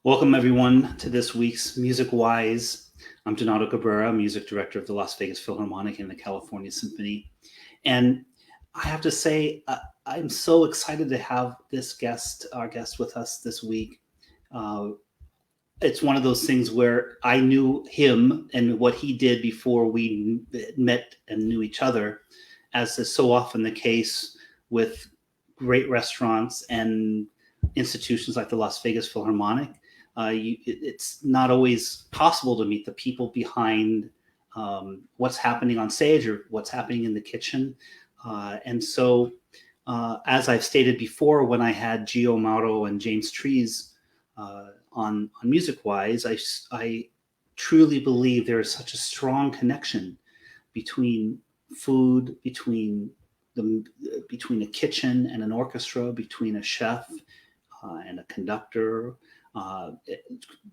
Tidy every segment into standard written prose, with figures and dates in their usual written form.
Welcome, everyone, to this week's Music Wise. I'm Donato Cabrera, music director of the Las Vegas Philharmonic and the California Symphony. And I have to say, I'm so excited to have our guest with us this week. Uh, it's one of those things where I knew him and what he did before we met and knew each other, as is so often the case with great restaurants and institutions like the Las Vegas Philharmonic. It's not always possible to meet the people behind what's happening on stage or what's happening in the kitchen. As I've stated before, when I had Gio Mauro and James Trees on Music Wise, I truly believe there is such a strong connection between food, between a kitchen and an orchestra, between a chef and a conductor.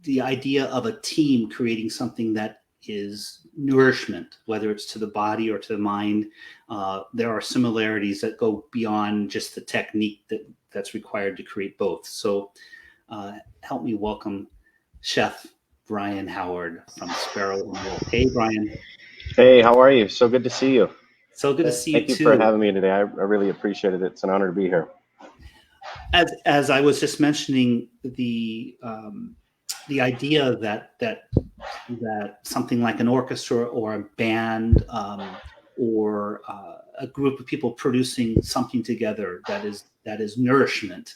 The idea of a team creating something that is nourishment, whether it's to the body or to the mind. There are similarities that go beyond just the technique that's required to create both. So help me welcome Chef Brian Howard from Sparrow and Wolf. Hey, Brian. Hey, how are you? So good to see you. So good to see you Thank you for too. having me today. I really appreciate it. It's an honor to be here. As I was just mentioning, the idea that something like an orchestra or a band or a group of people producing something together that is nourishment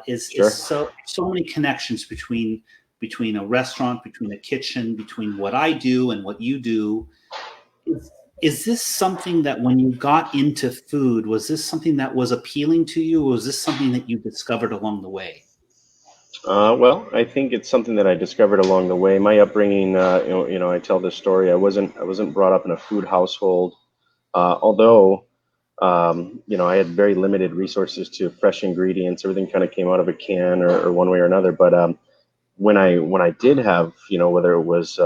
is Sure. so many connections between a restaurant, between a kitchen, between what I do and what you do. Is this something that when you got into food, was this something that was appealing to you, or was this something that you discovered along the way? Well, I think it's something that I discovered along the way. My upbringing, I tell this story. I wasn't brought up in a food household, although, I had very limited resources to fresh ingredients. Everything kind of came out of a can or one way or another. But when I did have, whether it was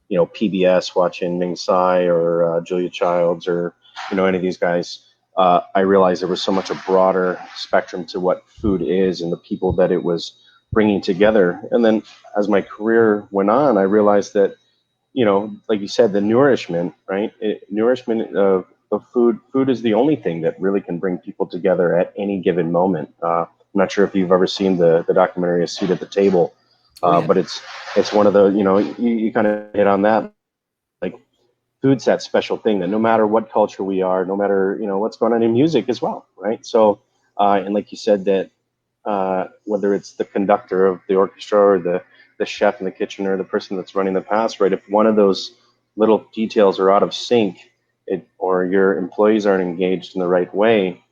PBS watching Ming Tsai or Julia Childs or any of these guys, I realized there was so much a broader spectrum to what food is and the people that it was bringing together. And then as my career went on, I realized that like you said, the nourishment, right? Nourishment of food is the only thing that really can bring people together at any given moment. I'm not sure if you've ever seen the documentary A Seat at the Table. Oh, yeah. But it's one of the you kind of hit on that, like food's that special thing that no matter what culture we are, no matter what's going on in music as well, right? So and like you said that whether it's the conductor of the orchestra or the chef in the kitchen or the person that's running the pass, right? If one of those little details are out of sync, or your employees aren't engaged in the right way,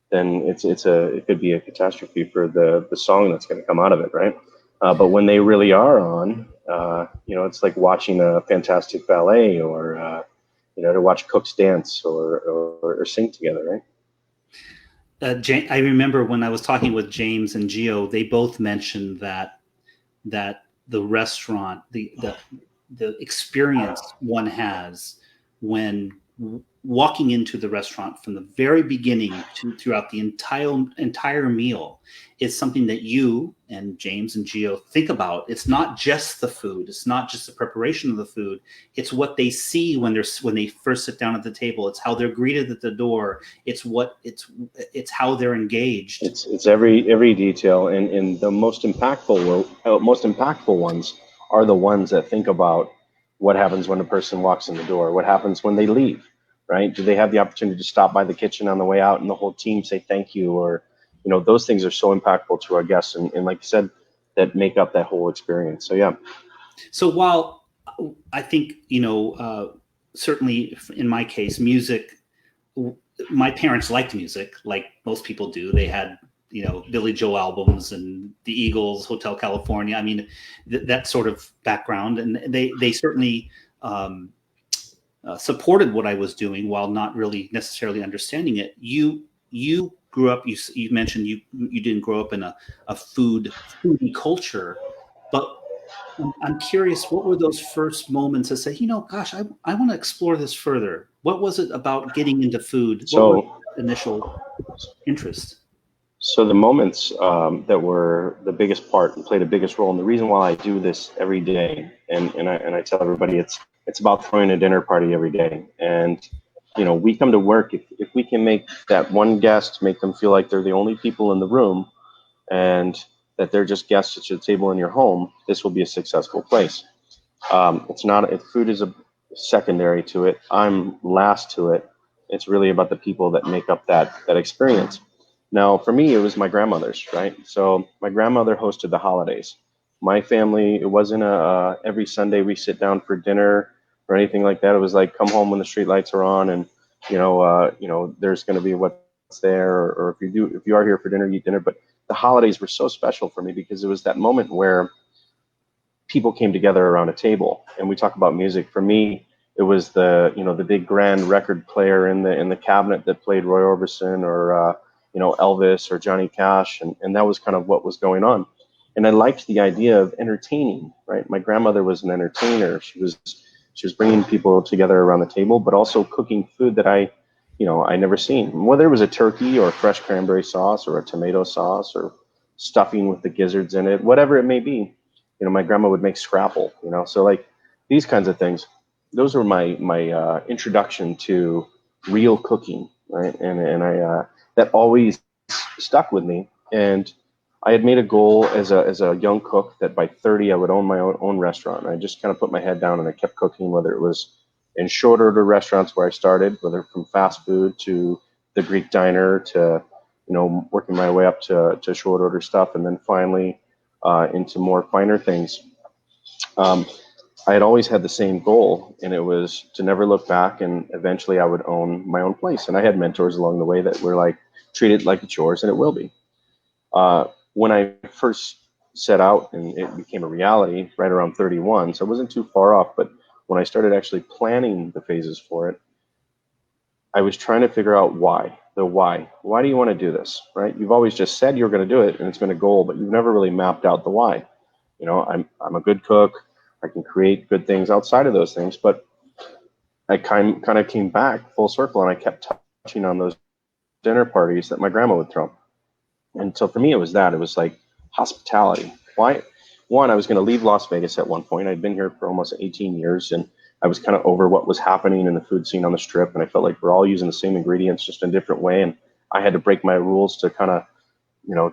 then it could be a catastrophe for the song that's going to come out of it, right? But when they really are on, it's like watching a fantastic ballet or, to watch cooks dance or sing together, right? I remember when I was talking with James and Gio, they both mentioned that the restaurant, the experience one has when walking into the restaurant from the very beginning throughout the entire meal is something that you and James and Gio think about. It's not just the food. It's not just the preparation of the food. It's what they see when they first sit down at the table. It's how they're greeted at the door. It's how they're engaged. It's every detail, and the most impactful ones are the ones that think about what happens when a person walks in the door, what happens when they leave, right? Do they have the opportunity to stop by the kitchen on the way out and the whole team say thank you? Or, those things are so impactful to our guests. And like you said, that make up that whole experience. So, yeah. So while I think, certainly in my case, music, my parents liked music like most people do. They had, Billy Joel albums and the Eagles, Hotel California. I mean, that sort of background. And they certainly supported what I was doing while not really necessarily understanding it. You grew up, you mentioned you didn't grow up in a foodie culture, but I'm curious, what were those first moments that say, gosh, I want to explore this further? What was it about getting into food? What were So, initial interest? So the moments that were the biggest part and played the biggest role, and the reason why I do this every day, and I tell everybody it's about throwing a dinner party every day. And we come to work if we can make that one guest, make them feel like they're the only people in the room, and that they're just guests at your table in your home, this will be a successful place. It's not if food is a secondary to it. I'm last to it. It's really about the people that make up that experience. Now, for me, it was my grandmother's, right? So my grandmother hosted the holidays. My family, it wasn't a every Sunday we sit down for dinner or anything like that. It was like come home when the street lights are on, and there's going to be what's there, or if you are here for dinner, you eat dinner. But the holidays were so special for me because it was that moment where people came together around a table, and we talk about music. For me, it was the big grand record player in the cabinet that played Roy Orbison or Elvis or Johnny Cash, and that was kind of what was going on. And I liked the idea of entertaining. Right, my grandmother was an entertainer. She was bringing people together around the table, but also cooking food that I never seen. Whether it was a turkey or fresh cranberry sauce or a tomato sauce or stuffing with the gizzards in it, whatever it may be. My grandma would make scrapple. So like these kinds of things. Those were my introduction to real cooking, right? And I that always stuck with me. And I had made a goal as a young cook that by 30 I would own my own restaurant. And I just kind of put my head down and I kept cooking, whether it was in short order restaurants where I started, whether from fast food to the Greek diner to working my way up to short order stuff, and then finally into more finer things. Um, I had always had the same goal, and it was to never look back, and eventually I would own my own place. And I had mentors along the way that were like, treat it like it's yours, and it will be. When I first set out, and it became a reality right around 31, so it wasn't too far off, but when I started actually planning the phases for it, I was trying to figure out why. The why. Why do you want to do this, right? You've always just said you're going to do it, and it's been a goal, but you've never really mapped out the why. I'm a good cook. I can create good things outside of those things, but I kind of came back full circle, and I kept touching on those dinner parties that my grandma would throw. And so for me, it was like hospitality. Why? One, I was going to leave Las Vegas at one point. I'd been here for almost 18 years, and I was kind of over what was happening in the food scene on the Strip, and I felt like we're all using the same ingredients, just in a different way. And I had to break my rules to kind of,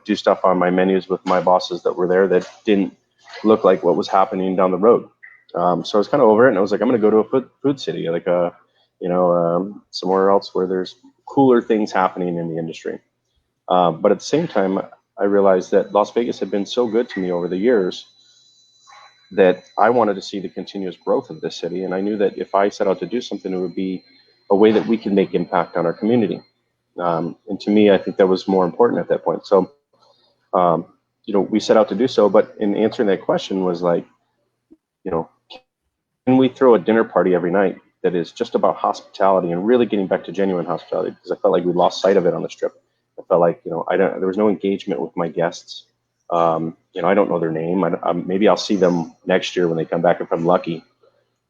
do stuff on my menus with my bosses that were there that didn't look like what was happening down the road. So I was kind of over it, and I was like, I'm going to go to a food city, like somewhere else where there's cooler things happening in the industry. But at the same time, I realized that Las Vegas had been so good to me over the years that I wanted to see the continuous growth of this city. And I knew that if I set out to do something, it would be a way that we could make impact on our community. And to me, I think that was more important at that point. So, we set out to do so. But in answering that question was like, can we throw a dinner party every night that is just about hospitality and really getting back to genuine hospitality? Because I felt like we lost sight of it on the Strip. I felt like, there was no engagement with my guests. I don't know their name. Maybe I'll see them next year when they come back if I'm lucky.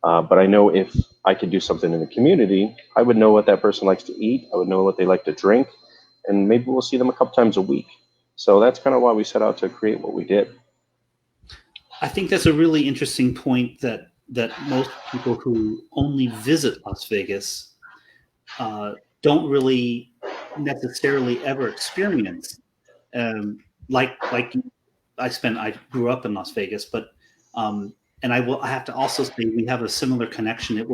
But I know if I could do something in the community, I would know what that person likes to eat. I would know what they like to drink, and maybe we'll see them a couple times a week. So that's kind of why we set out to create what we did. I think that's a really interesting point that most people who only visit Las Vegas don't really necessarily ever experience. Like I grew up in Las Vegas, but and I have to also say we have a similar connection.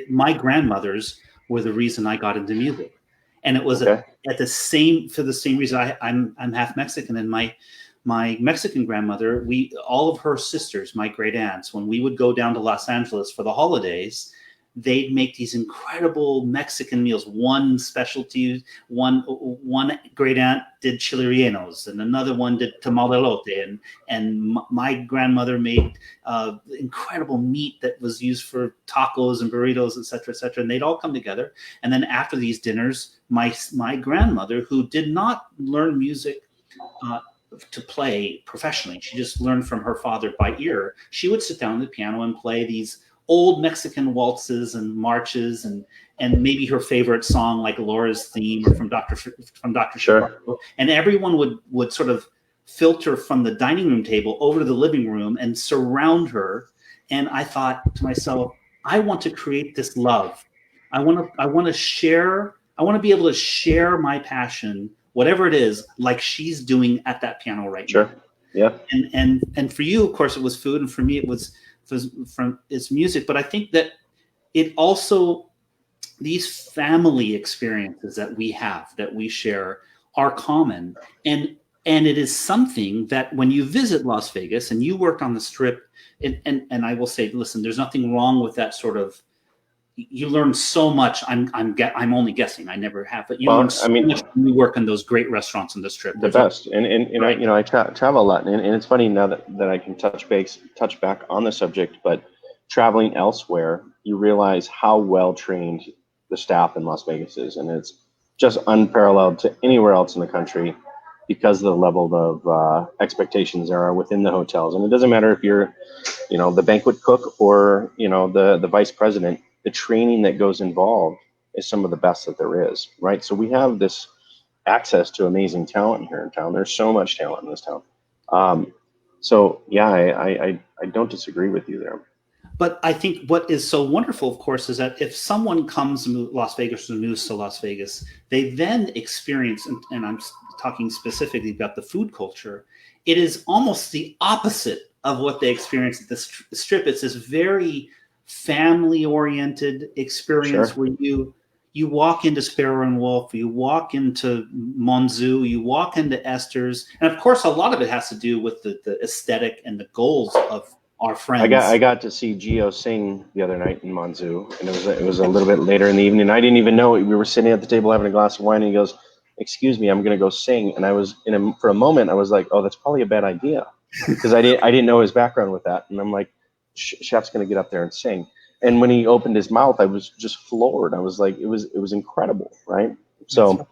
My grandmothers were the reason I got into music, and it was Okay. for the same reason. I'm half Mexican, and my Mexican grandmother, all of her sisters, my great aunts, when we would go down to Los Angeles for the holidays, they'd make these incredible Mexican meals. One specialty, one great aunt did chile rellenos, and another one did tamal elote, and my grandmother made incredible meat that was used for tacos and burritos, et cetera, and they'd all come together. And then after these dinners, my grandmother, who did not learn music to play professionally, she just learned from her father by ear. She would sit down at the piano and play these old Mexican waltzes and marches, and maybe her favorite song, like Laura's theme or from Dr. Sure. Chicago, and everyone would sort of filter from the dining room table over to the living room and surround her. And I thought to myself, I want to create this love. I want to share. I want to be able to share my passion, whatever it is, like she's doing at that piano right Sure. now. Yeah. And for you, of course, it was food, and for me, it was from it's music. But I think that it also, these family experiences that we have, that we share, are common, and it is something that when you visit Las Vegas and you worked on the Strip, and I will say, listen, there's nothing wrong with that sort of. You learn so much. I'm only guessing. I never have, but you learn so much when you work in those great restaurants on the Strip. The best, and right. I travel a lot, and it's funny now that I can touch back on the subject, but traveling elsewhere, you realize how well trained the staff in Las Vegas is, and it's just unparalleled to anywhere else in the country because of the level of expectations there are within the hotels. And it doesn't matter if you're, the banquet cook or the vice president. The training that goes involved is some of the best that there is, right? So we have this access to amazing talent here in town. There's so much talent in this town. So yeah, I don't disagree with you there. But I think what is so wonderful, of course, is that if someone comes to Las Vegas or moves to Las Vegas, they then experience, and I'm talking specifically about the food culture, it is almost the opposite of what they experience at the Strip. It's this very family-oriented experience. Sure. Where you walk into Sparrow and Wolf, you walk into Monzu, you walk into Esther's, and of course, a lot of it has to do with the aesthetic and the goals of our friends. I got to see Gio sing the other night in Monzu, and it was a little bit later in the evening. I didn't even know it. We were sitting at the table having a glass of wine, and he goes, "Excuse me, I'm going to go sing." And I was for a moment, I was like, "Oh, that's probably a bad idea," because I didn't know his background with that, and I'm like, "Chef's going to get up there and sing." And when he opened his mouth, I was just floored. I was like, it was incredible, right? So,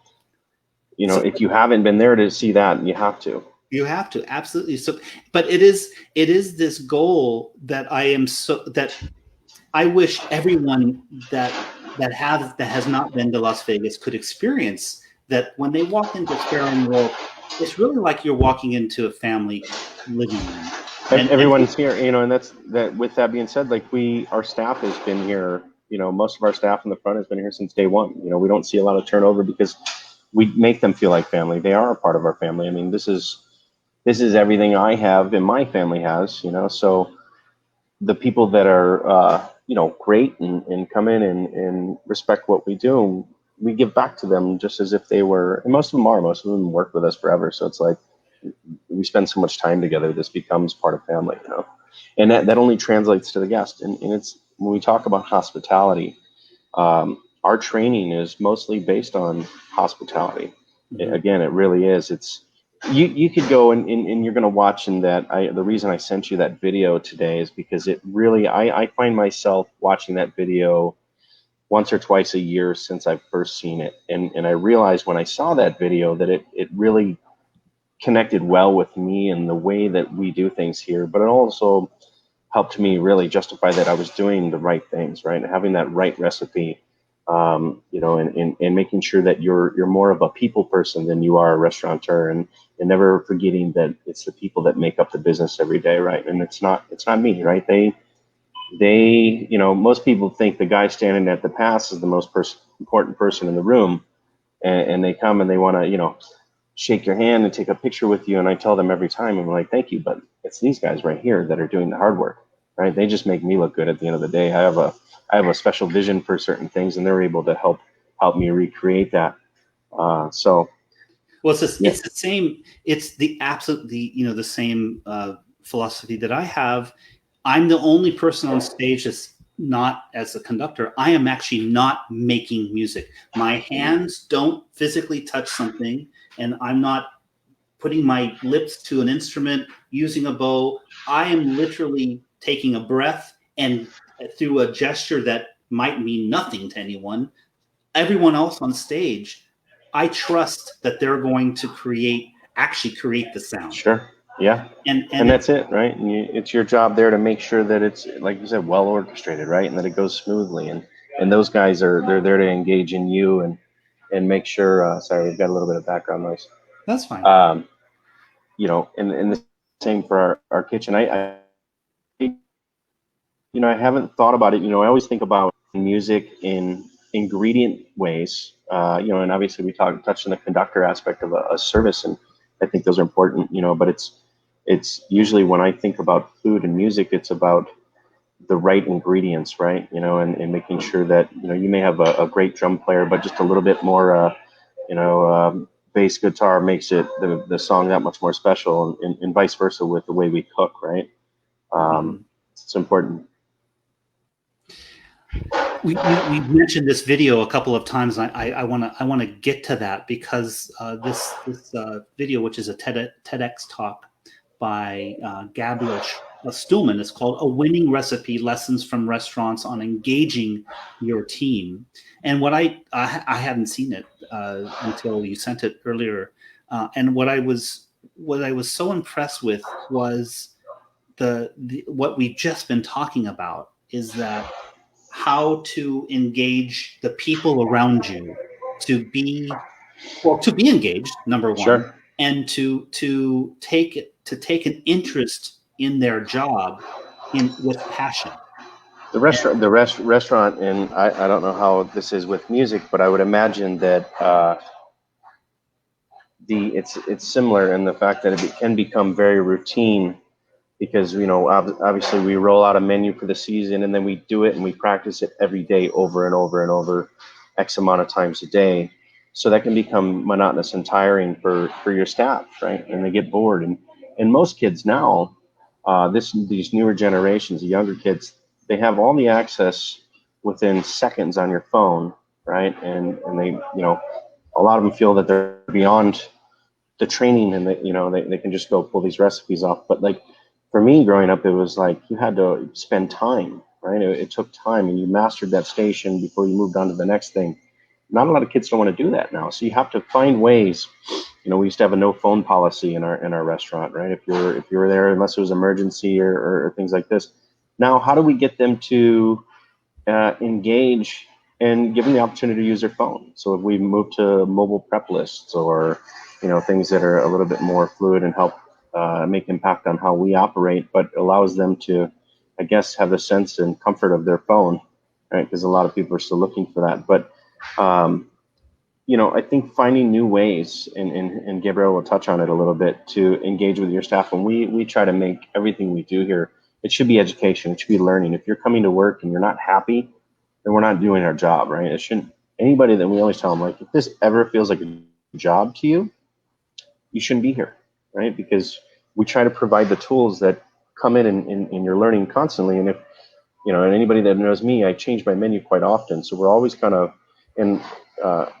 if you haven't been there to see that, you have to. You have to, absolutely. So, but it is this goal that I wish everyone that has not been to Las Vegas could experience. That when they walk into Sparrow and Wolf, it's really like you're walking into a family living room. And everyone's here, and that's that. With that being said, like our staff has been here. Most of our staff in the front has been here since day one. We don't see a lot of turnover because we make them feel like family. They are a part of our family. I mean, this is everything I have and my family has. So the people that are great and come in and respect what we do, we give back to them just as if they were. And most of them work with us forever. So it's like, we spend so much time together, this becomes part of family, and that only translates to the guest. And it's, when we talk about hospitality, our training is mostly based on hospitality. Mm-hmm. Again, it really is. It's, you could go and you're going to watch in that. The reason I sent you that video today is because it really, I find myself watching that video once or twice a year since I've first seen it. And I realized when I saw that video that it really connected well with me and the way that we do things here, but it also helped me really justify that I was doing the right things, right? And having that right recipe, and making sure that you're more of a people person than you are a restaurateur, and never forgetting that it's the people that make up the business every day, right? And it's not me, right? They most people think the guy standing at the pass is the most important person in the room, and they come and they want to, shake your hand and take a picture with you. And I tell them every time, I'm like, thank you, but it's these guys right here that are doing the hard work, right? They just make me look good at the end of the day. I have a special vision for certain things, and they're able to help me recreate that. So, well, it's the same. It's the same philosophy that I have. I'm the only person on stage that's not as a conductor. I am actually not making music. My hands don't physically touch something, and I'm not putting my lips to an instrument, using a bow. I am literally taking a breath, and through a gesture that might mean nothing to everyone else on stage, I trust that they're going to create the sound. Sure. Yeah. And that's it, right? And it's your job there to make sure that it's, like you said, well orchestrated, right? And that it goes smoothly. And and those guys they're there to engage in you and make sure. Sorry, we've got a little bit of background noise. That's fine. And the same for our kitchen. I haven't thought about it. I always think about music in ingredient ways. And obviously we touched on the conductor aspect of a service, and I think those are important. But it's usually when I think about food and music, it's about the right ingredients, right? And making sure that you may have a great drum player, but just a little bit more, bass guitar makes the song that much more special, and vice versa with the way we cook, right? Mhm. It's important. We mentioned this video a couple of times. I want to get to that because this video, which is a TEDx talk by Gabriel Stuhlman, is called "A Winning Recipe: Lessons from Restaurants on Engaging Your Team." And what I hadn't seen it until you sent it earlier, and what I was so impressed with was what we've just been talking about, is that how to engage the people around you to be engaged, number one, Sure. and to take an interest in their job with passion. The restaurant, and I don't know how this is with music, but I would imagine that it's similar in the fact that it can become very routine, because obviously we roll out a menu for the season, and then we do it and we practice it every day over and over and over X amount of times a day. So that can become monotonous and tiring for your staff, right? And they get bored. And most kids now, these newer generations, the younger kids, they have all the access within seconds on your phone, right? And they, a lot of them feel that they're beyond the training, and that they can just go pull these recipes off. But like for me growing up, it was like you had to spend time, right? It took time, and you mastered that station before you moved on to the next thing. Not a lot of kids don't want to do that now, so you have to find ways. We used to have a no phone policy in our restaurant, right? If you were there, unless it was emergency or things like this. Now, how do we get them to engage and give them the opportunity to use their phone? So if we move to mobile prep lists, or things that are a little bit more fluid and help make impact on how we operate, but allows them to, I guess, have the sense and comfort of their phone, right? Because a lot of people are still looking for that. But I think finding new ways, and Gabriel will touch on it a little bit, to engage with your staff. And we try to make everything we do here, it should be education, it should be learning. If you're coming to work and you're not happy, then we're not doing our job, right? It shouldn't. Anybody that we always tell them, like, if this ever feels like a job to you, you shouldn't be here, right? Because we try to provide the tools that come in your learning constantly. And if and anybody that knows me, I change my menu quite often, so we're always kind of in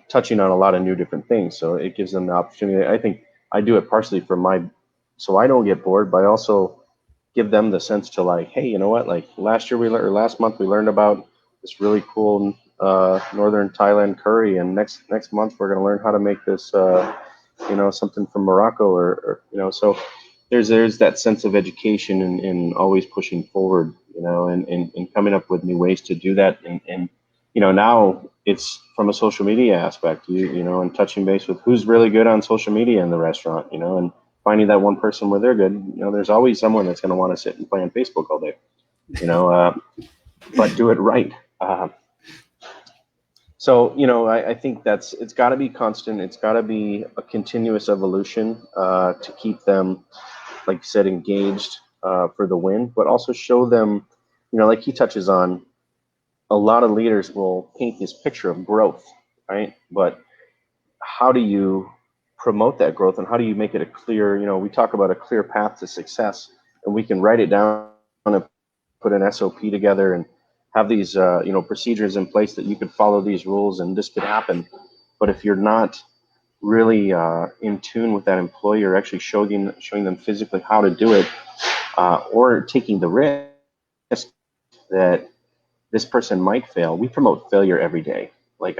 touching on a lot of new different things. So it gives them the opportunity. I think I do it partially for so I don't get bored, but I also give them the sense to, like, hey, you know what? Like last month we learned about this really cool northern Thailand curry, and next month we're going to learn how to make this something from Morocco, or so there's that sense of education, and always pushing forward, and coming up with new ways to do that. And now it's from a social media aspect, and touching base with who's really good on social media in the restaurant, and finding that one person where they're good. There's always someone that's going to want to sit and play on Facebook all day, but do it right. So, I think it's got to be constant. It's got to be a continuous evolution to keep them, like you said, engaged for the win, but also show them, like he touches on, a lot of leaders will paint this picture of growth, right? But how do you promote that growth, and how do you make it a clear, we talk about a clear path to success, and we can write it down and put an SOP together and have these procedures in place that you could follow these rules and this could happen. But if you're not really in tune with that employee, or actually showing them physically how to do it, or taking the risk that this person might fail. We promote failure every day. Like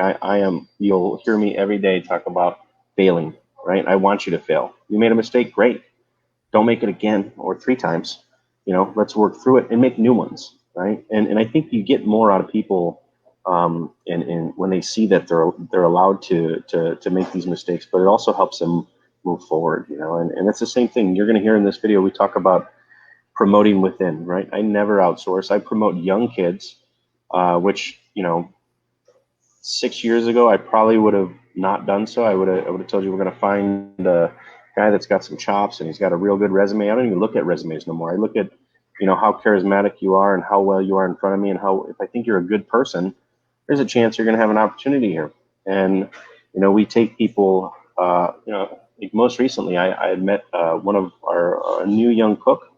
you'll hear me every day talk about failing, right? I want you to fail. You made a mistake, great. Don't make it again or 3 times. Let's work through it and make new ones, right? And I think you get more out of people and when they see that they're allowed to make these mistakes, but it also helps them move forward, you know. And it's the same thing you're going to hear in this video. We talk about promoting within, right? I never outsource. I promote young kids, which, you know, 6 years ago I probably would have not done so. I would have told you we're going to find a guy that's got some chops and he's got a real good resume. I don't even look at resumes no more. I look at, you know, how charismatic you are and how well you are in front of me, and how, if I think you're a good person, there's a chance you're going to have an opportunity here. And, you know, we take people, you know, like most recently, I had met one of our new young cook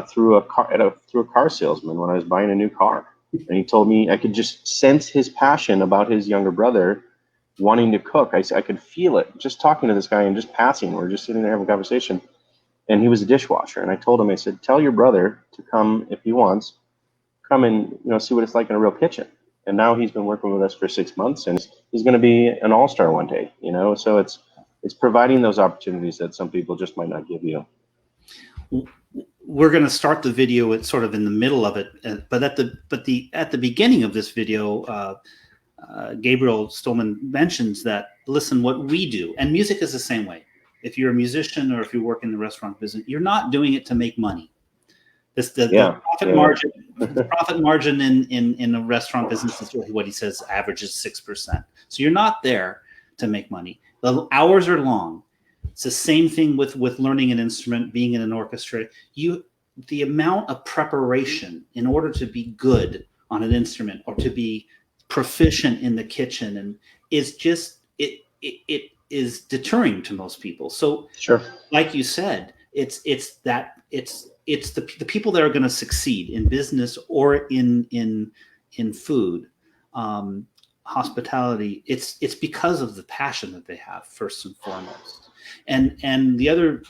through a car salesman when I was buying a new car. And he told me I could just sense his passion about his younger brother wanting to cook. I could feel it just talking to this guy and just passing. We're just sitting there having a conversation. And he was a dishwasher. And I told him, I said, tell your brother to come, if he wants, come and, you know, see what it's like in a real kitchen. And now he's been working with us for 6 months, and he's going to be an all-star one day, you know. So it's providing those opportunities that some people just might not give you. We're going to start the video at sort of in the middle of it, but at the beginning of this video, Gabriel Stillman mentions that, listen, what we do, and music is the same way. If you're a musician or if you work in the restaurant business, you're not doing it to make money. The profit margin in a restaurant business is what he says averages 6%. So you're not there to make money. The hours are long. It's the same thing with learning an instrument, being in an orchestra. The amount of preparation in order to be good on an instrument or to be proficient in the kitchen and is just it is deterring to most people. So sure, like you said, it's the people that are going to succeed in business or in food, hospitality. It's because of the passion that they have first and foremost. And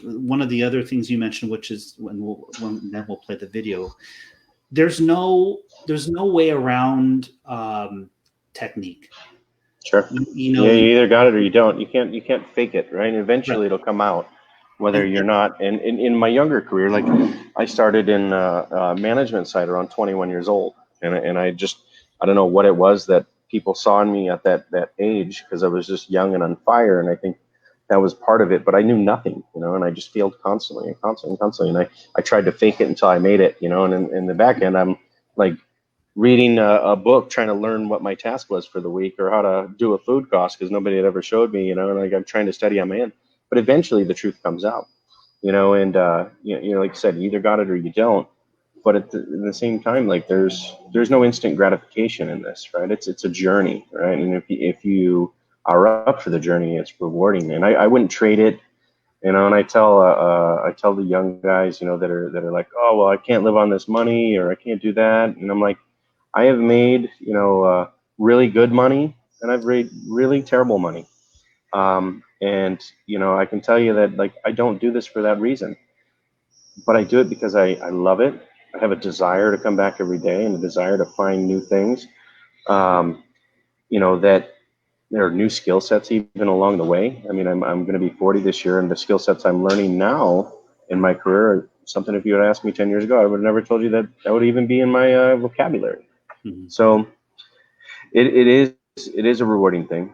one of the other things you mentioned, which is then we'll play the video. There's no way around technique. Sure. You know, you either got it or you don't. You can't fake it, right? And eventually it'll come out, whether you're not. And in my younger career, like I started in management side around 21 years old, and I don't know what it was that people saw in me at that age, because I was just young and on fire, and I think that was part of it. But I knew nothing, you know, and I just failed constantly. And I tried to fake it until I made it, you know. And in the back end, I'm like reading a book trying to learn what my task was for the week or how to do a food cost, because nobody had ever showed me, you know. And like I'm trying to study on my own. But eventually the truth comes out, you know. And you know, like you said, you either got it or you don't. But at the same time, like there's no instant gratification in this, right? It's a journey, right? And if you are up for the journey, it's rewarding. And I wouldn't trade it, you know. And I tell the young guys, you know, that are like, oh well, I can't live on this money, or I can't do that. And I'm like, I have made, you know, really good money, and I've made really terrible money. And you know, I can tell you that, like, I don't do this for that reason, but I do it because I love it. I have a desire to come back every day and a desire to find new things. You know, that there are new skill sets even along the way. I mean, I'm going to be 40 this year, and the skill sets I'm learning now in my career are something, if you had asked me 10 years ago, I would have never told you that would even be in my vocabulary. Mm-hmm. So it is a rewarding thing.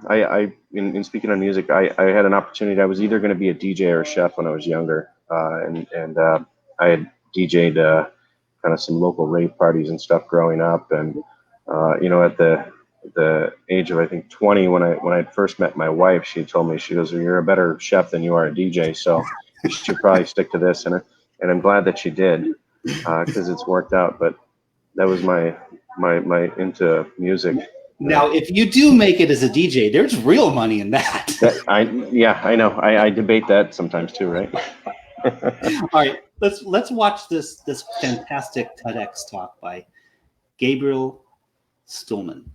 In speaking on music, I had an opportunity. I was either going to be a DJ or a chef when I was younger, and I had DJ'd kind of some local rave parties and stuff growing up. And you know, at the age of, I think, 20, when I first met my wife, she told me, she goes, "You're a better chef than you are a DJ, so you should probably stick to this." And I'm glad that she did, because it's worked out. But that was my into music. Now, if you do make it as a DJ, there's real money in that. I know. I debate that sometimes too, right? All right, let's watch this fantastic TEDx talk by Gabriel Stillman.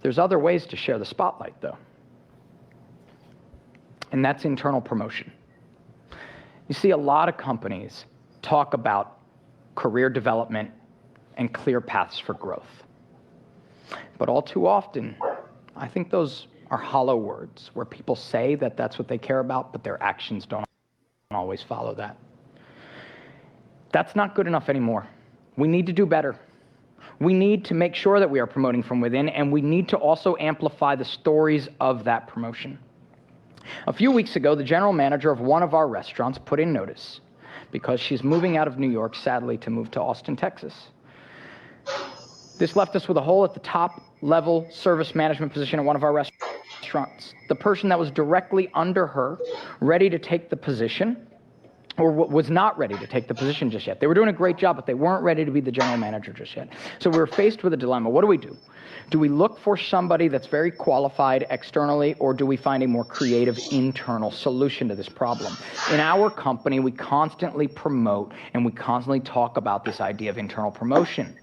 There's other ways to share the spotlight, though, and that's internal promotion. You see, a lot of companies talk about career development and clear paths for growth. But all too often, I think those are hollow words where people say that that's what they care about, but their actions don't always follow that. That's not good enough anymore. We need to do better. We need to make sure that we are promoting from within, and we need to also amplify the stories of that promotion. A few weeks ago, the general manager of one of our restaurants put in notice because she's moving out of New York, sadly, to move to Austin, Texas. This left us with a hole at the top level service management position at one of our restaurants. The person that was directly under her, ready to take the position, or was not ready to take the position just yet. They were doing a great job, but they weren't ready to be the general manager just yet. So we were faced with a dilemma. What do? Do we look for somebody that's very qualified externally, or do we find a more creative internal solution to this problem? In our company, we constantly promote and we constantly talk about this idea of internal promotion.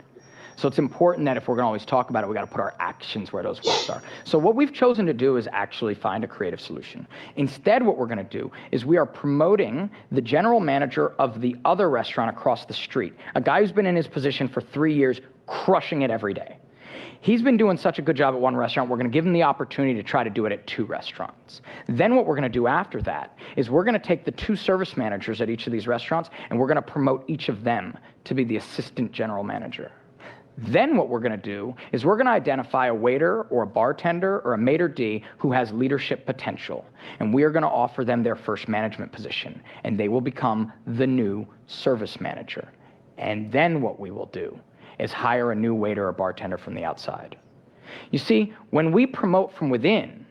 So it's important that if we're going to always talk about it, we got to put our actions where those words are. So what we've chosen to do is actually find a creative solution. Instead, what we're going to do is we are promoting the general manager of the other restaurant across the street, a guy who's been in his position for 3 years, crushing it every day. He's been doing such a good job at one restaurant, we're going to give him the opportunity to try to do it at 2 restaurants. Then what we're going to do after that is we're going to take the 2 service managers at each of these restaurants, and we're going to promote each of them to be the assistant general manager. Then what we're going to do is we're going to identify a waiter or a bartender or a maitre d' who has leadership potential, and we are going to offer them their first management position, and they will become the new service manager. And then what we will do is hire a new waiter or bartender from the outside. You see, when we promote from within,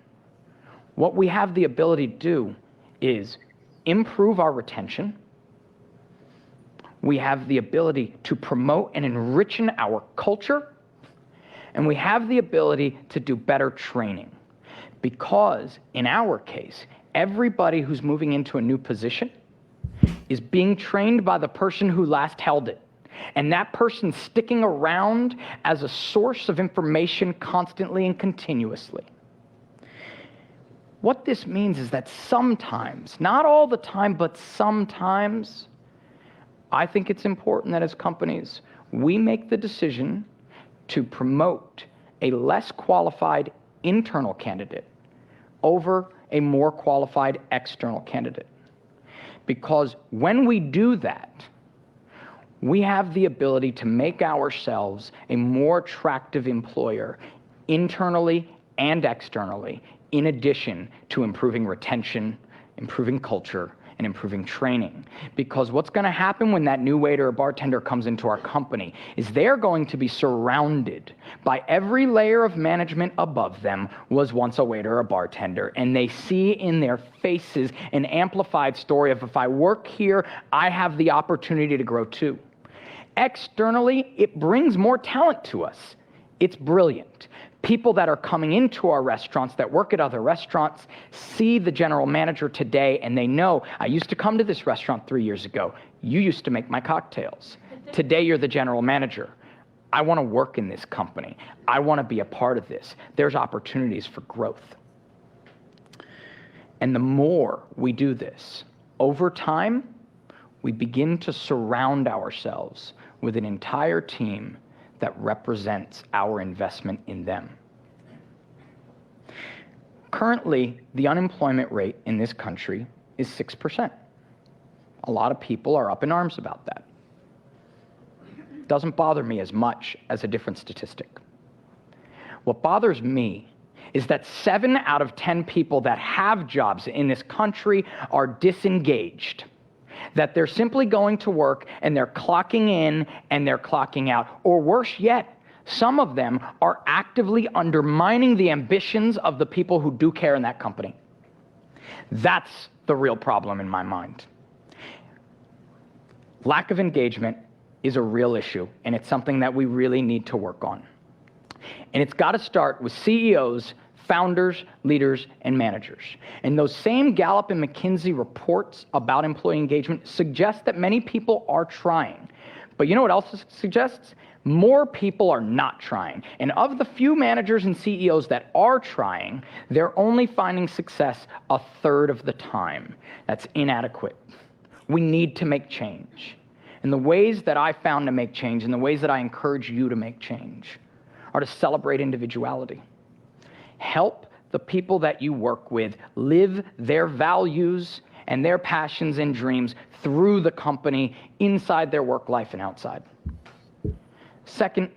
what we have the ability to do is improve our retention. We have the ability to promote and enrich our culture, and we have the ability to do better training. Because in our case, everybody who's moving into a new position is being trained by the person who last held it. And that person sticking around as a source of information constantly and continuously. What this means is that sometimes, not all the time, but sometimes, I think it's important that as companies, we make the decision to promote a less qualified internal candidate over a more qualified external candidate. Because when we do that, we have the ability to make ourselves a more attractive employer internally and externally, in addition to improving retention, improving culture, and improving training. Because what's going to happen when that new waiter or bartender comes into our company is they're going to be surrounded by every layer of management above them was once a waiter or a bartender, and they see in their faces an amplified story of, if I work here, I have the opportunity to grow too. Externally, it brings more talent to us. It's brilliant. People that are coming into our restaurants, that work at other restaurants, see the general manager today, and they know, I used to come to this restaurant 3 years ago. You used to make my cocktails. Today, you're the general manager. I want to work in this company. I want to be a part of this. There's opportunities for growth. And the more we do this, over time, we begin to surround ourselves with an entire team that represents our investment in them. Currently, the unemployment rate in this country is 6%. A lot of people are up in arms about that. Doesn't bother me as much as a different statistic. What bothers me is that 7 out of 10 people that have jobs in this country are disengaged. That they're simply going to work and they're clocking in and they're clocking out. Or worse yet, some of them are actively undermining the ambitions of the people who do care in that company. That's the real problem in my mind. Lack of engagement is a real issue, and it's something that we really need to work on. And it's got to start with CEOs, founders, leaders, and managers. And those same Gallup and McKinsey reports about employee engagement suggest that many people are trying. But you know what else it suggests? More people are not trying. And of the few managers and CEOs that are trying, they're only finding success a third of the time. That's inadequate. We need to make change. And the ways that I found to make change, and the ways that I encourage you to make change, are to celebrate individuality. Help the people that you work with live their values and their passions and dreams through the company, inside their work life and outside. Second,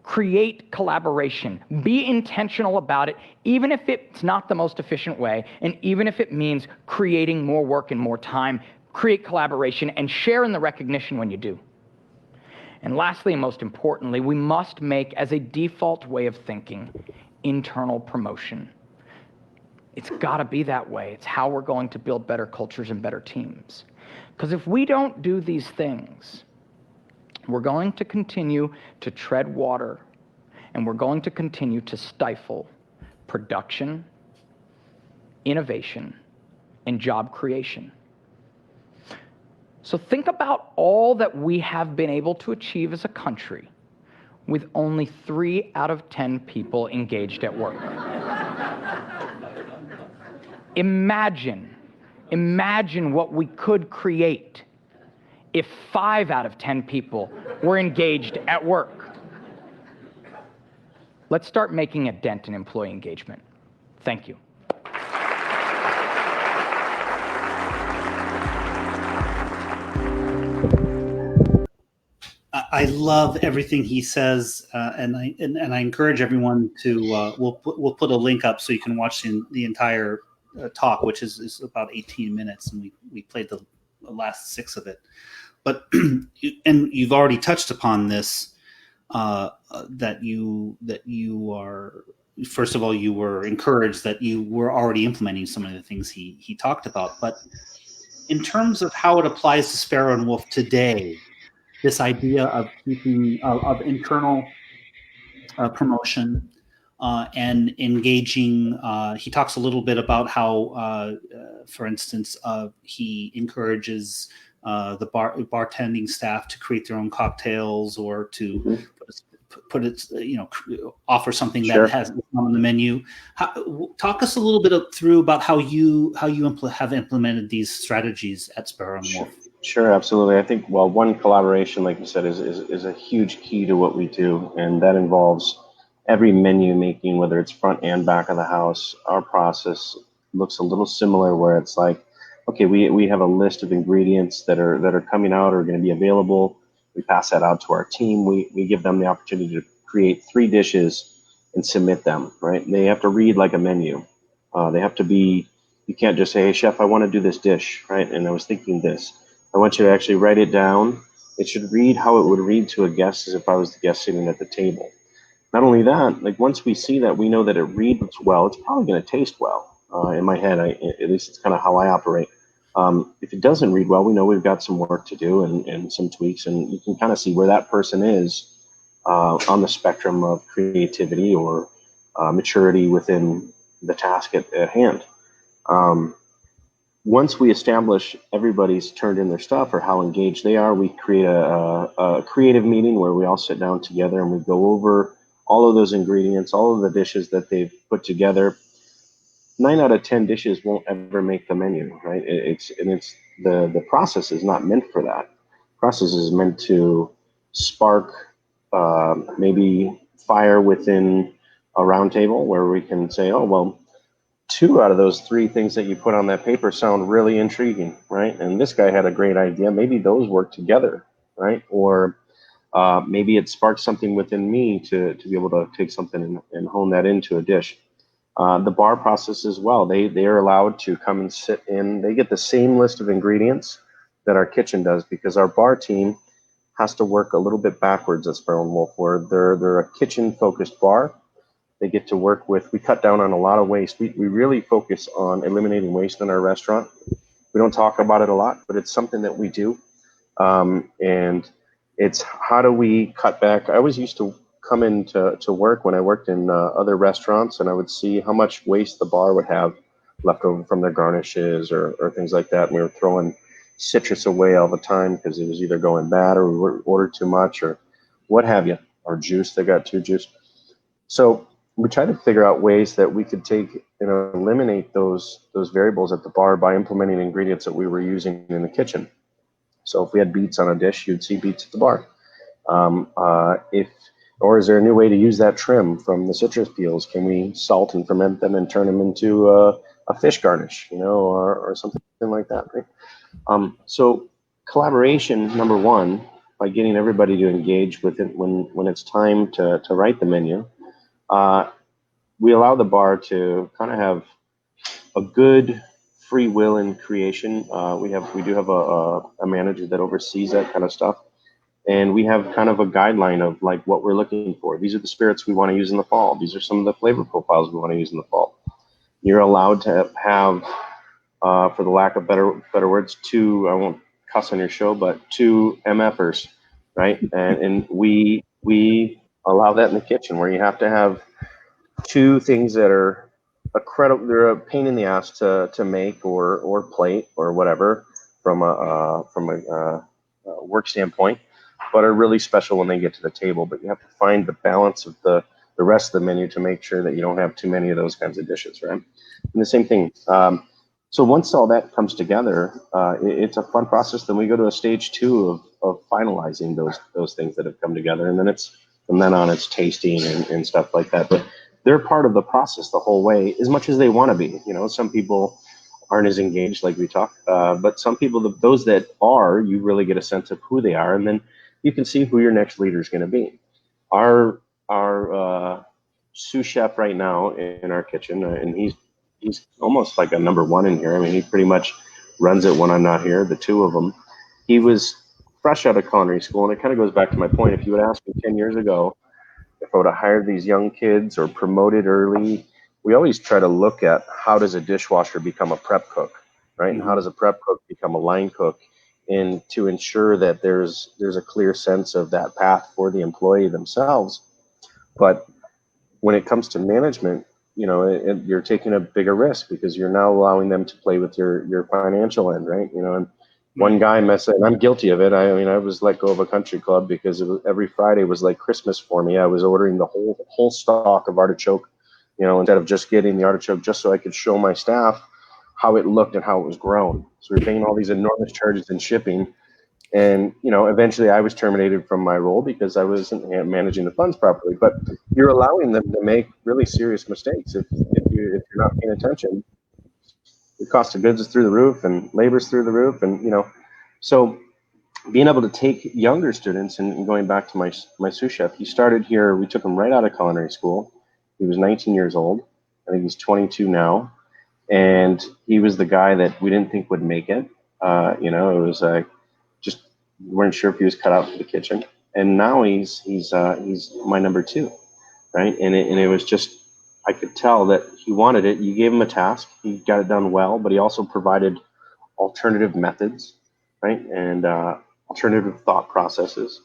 create collaboration. Be intentional about it, even if it's not the most efficient way, and even if it means creating more work and more time. Create collaboration and share in the recognition when you do. And lastly, and most importantly, we must make, as a default way of thinking, internal promotion. It's got to be that way. It's how we're going to build better cultures and better teams. Because if we don't do these things, we're going to continue to tread water, and we're going to continue to stifle production, innovation, and job creation. So think about all that we have been able to achieve as a country with only 3 out of 10 people engaged at work. Imagine what we could create if 5 out of 10 people were engaged at work. Let's start making a dent in employee engagement. Thank you. I love everything he says, and I encourage everyone to. We'll put a link up so you can watch the entire talk, which is about 18 minutes, and we played the last 6 of it. But and you've already touched upon this, that you are, first of all, you were encouraged that you were already implementing some of the things he talked about. But in terms of how it applies to Sparrow and Wolf today, this idea of keeping of internal promotion and engaging. He talks a little bit about how, for instance, he encourages the bartending staff to create their own cocktails or to put it, offer something that has on the menu. Talk us a little bit through about how you have implemented these strategies at Sparrow and Wolf. Sure, absolutely. I think, well, one, collaboration, like you said, is a huge key to what we do, and that involves every menu making, whether it's front and back of the house. Our process looks a little similar, where it's like, okay, we have a list of ingredients that are coming out or going to be available. We pass that out to our team. We give them the opportunity to create 3 dishes and submit them, right? They have to read like a menu. They have to be, you can't just say, hey, chef, I want to do this dish, right? And I was thinking this. I want you to actually write it down. It should read how it would read to a guest, as if I was the guest sitting at the table. Not only that, like once we see that, we know that it reads well, it's probably going to taste well. In my head, at least it's kind of how I operate. If it doesn't read well, we know we've got some work to do and some tweaks, and you can kind of see where that person is on the spectrum of creativity or maturity within the task at hand. Once we establish everybody's turned in their stuff or how engaged they are, we create a creative meeting where we all sit down together and we go over all of those ingredients, all of the dishes that they've put together. 9 out of 10 dishes won't ever make the menu, right? The process is not meant for that. The process is meant to spark maybe fire within a round table where we can say, oh, well, 2 out of those 3 things that you put on that paper sound really intriguing, right? And this guy had a great idea. Maybe those work together, right? Or maybe it sparks something within me to be able to take something and hone that into a dish. The bar process as well. They are allowed to come and sit in. They get the same list of ingredients that our kitchen does, because our bar team has to work a little bit backwards at Sparrow and Wolf, where they're a kitchen-focused bar. They get to work with, we cut down on a lot of waste. We really focus on eliminating waste in our restaurant. We don't talk about it a lot, but it's something that we do. And it's how do we cut back? I always used to come into work when I worked in other restaurants, and I would see how much waste the bar would have left over from their garnishes or things like that. And we were throwing citrus away all the time because it was either going bad or we ordered too much or what have you, or juice, they got too juice. So we tried to figure out ways that we could take and eliminate those variables at the bar by implementing ingredients that we were using in the kitchen. So if we had beets on a dish, you'd see beets at the bar. Or is there a new way to use that trim from the citrus peels? Can we salt and ferment them and turn them into a a fish garnish, or something like that, right? So collaboration, number one, by getting everybody to engage with it when it's time to write the menu, we allow the bar to kind of have a good free will in creation. We do have a manager that oversees that kind of stuff, and we have kind of a guideline of like what we're looking for. These are the spirits we want to use in the fall. These are some of the flavor profiles we want to use in the fall. You're allowed to have, for the lack of better words, two, I won't cuss on your show, but two MFers, right? And we allow that in the kitchen, where you have to have two things that are they're a pain in the ass to make or plate or whatever from a work standpoint, but are really special when they get to the table. But you have to find the balance of the rest of the menu to make sure that you don't have too many of those kinds of dishes, right? And the same thing. So once all that comes together, it's a fun process. Then we go to a stage 2 of finalizing those things that have come together, and then from then on it's tasting and stuff like that. But they're part of the process the whole way, as much as they want to be. Some people aren't as engaged, like we talked, but some people, those that are, you really get a sense of who they are, and then you can see who your next leader is going to be. Our sous chef right now in our kitchen, and he's almost like a number one in here. I mean, he pretty much runs it when I'm not here, the two of them. He was fresh out of culinary school, and it kind of goes back to my point. If you would ask me 10 years ago, if I would have hired these young kids or promoted early, we always try to look at how does a dishwasher become a prep cook, right? And how does a prep cook become a line cook? And to ensure that there's a clear sense of that path for the employee themselves. But when it comes to management, you're taking a bigger risk because you're now allowing them to play with your financial end, right? And one guy and I'm guilty of it. I mean, I was let go of a country club because every Friday was like Christmas for me. I was ordering the whole stock of artichoke, instead of just getting the artichoke, just so I could show my staff how it looked and how it was grown. So we're paying all these enormous charges in shipping. And, eventually I was terminated from my role because I wasn't managing the funds properly. But you're allowing them to make really serious mistakes. If you're not paying attention, the cost of goods is through the roof and labor's through the roof. And, so being able to take younger students and going back to my sous chef, he started here. We took him right out of culinary school. He was 19 years old. I think he's 22 now. And he was the guy that we didn't think would make it. It was just weren't sure if he was cut out for the kitchen. And now he's my number 2, right? And it was just, I could tell that he wanted it. You gave him a task, he got it done well, but he also provided alternative methods, right? And alternative thought processes.